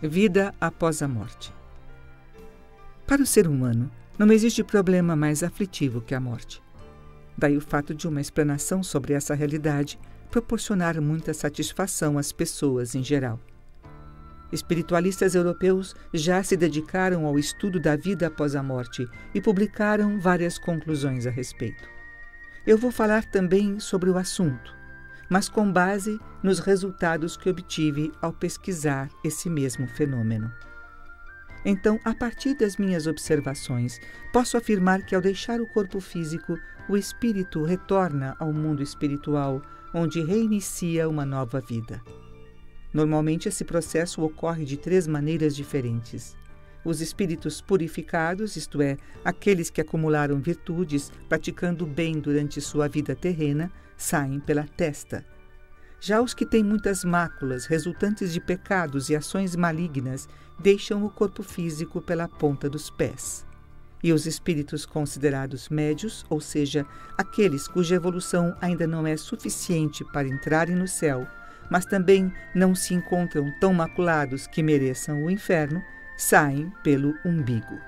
Vida após a morte. Para o ser humano, não existe problema mais aflitivo que a morte. Daí o fato de uma explanação sobre essa realidade proporcionar muita satisfação às pessoas em geral. Espiritualistas europeus já se dedicaram ao estudo da vida após a morte e publicaram várias conclusões a respeito. Eu vou falar também sobre o assunto, mas com base nos resultados que obtive ao pesquisar esse mesmo fenômeno. Então, a partir das minhas observações, posso afirmar que ao deixar o corpo físico, o espírito retorna ao mundo espiritual, onde reinicia uma nova vida. Normalmente, esse processo ocorre de 3 maneiras diferentes. Os espíritos purificados, isto é, aqueles que acumularam virtudes, praticando o bem durante sua vida terrena, saem pela testa. Já os que têm muitas máculas, resultantes de pecados e ações malignas, deixam o corpo físico pela ponta dos pés. E os espíritos considerados médios, ou seja, aqueles cuja evolução ainda não é suficiente para entrarem no céu, mas também não se encontram tão maculados que mereçam o inferno, saem pelo umbigo.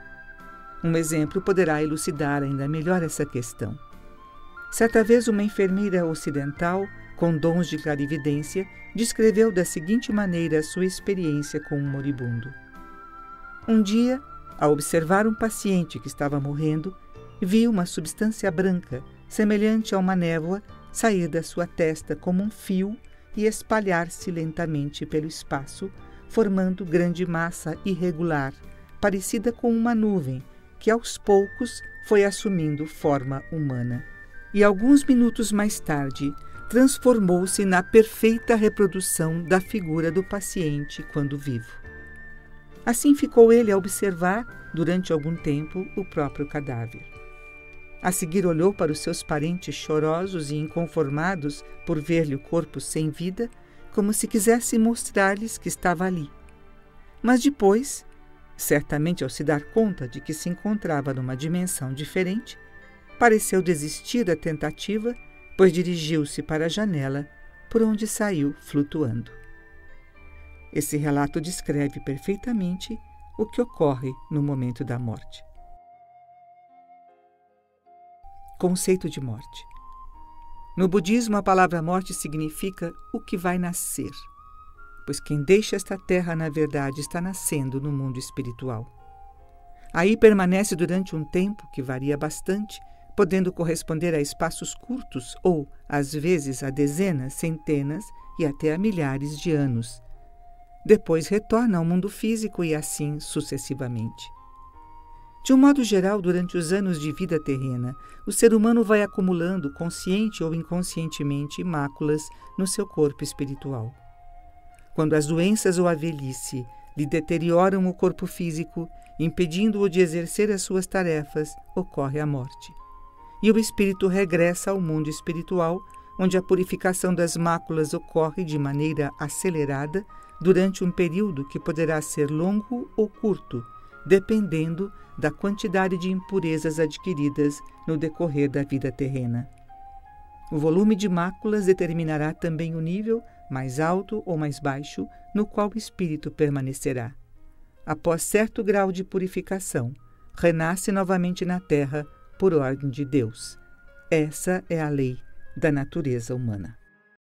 Um exemplo poderá elucidar ainda melhor essa questão. Certa vez, uma enfermeira ocidental, com dons de clarividência, descreveu da seguinte maneira sua experiência com um moribundo. Um dia, ao observar um paciente que estava morrendo, viu uma substância branca, semelhante a uma névoa, sair da sua testa como um fio e espalhar-se lentamente pelo espaço, formando grande massa irregular, parecida com uma nuvem, que aos poucos foi assumindo forma humana. E alguns minutos mais tarde, transformou-se na perfeita reprodução da figura do paciente quando vivo. Assim ficou ele a observar, durante algum tempo, o próprio cadáver. A seguir olhou para os seus parentes chorosos e inconformados por ver-lhe o corpo sem vida, como se quisesse mostrar-lhes que estava ali. Mas depois, certamente ao se dar conta de que se encontrava numa dimensão diferente, pareceu desistir da tentativa, pois dirigiu-se para a janela, por onde saiu flutuando. Esse relato descreve perfeitamente o que ocorre no momento da morte. Conceito de morte. No budismo, a palavra morte significa o que vai nascer, pois quem deixa esta terra, na verdade, está nascendo no mundo espiritual. Aí permanece durante um tempo que varia bastante, podendo corresponder a espaços curtos ou, às vezes, a dezenas, centenas e até a milhares de anos. Depois retorna ao mundo físico e assim sucessivamente. De um modo geral, durante os anos de vida terrena, o ser humano vai acumulando, consciente ou inconscientemente, máculas no seu corpo espiritual. Quando as doenças ou a velhice lhe deterioram o corpo físico, impedindo-o de exercer as suas tarefas, ocorre a morte. E o espírito regressa ao mundo espiritual, onde a purificação das máculas ocorre de maneira acelerada durante um período que poderá ser longo ou curto, dependendo da quantidade de impurezas adquiridas no decorrer da vida terrena. O volume de máculas determinará também o nível, mais alto ou mais baixo, no qual o espírito permanecerá. Após certo grau de purificação, renasce novamente na terra por ordem de Deus. Essa é a lei da natureza humana.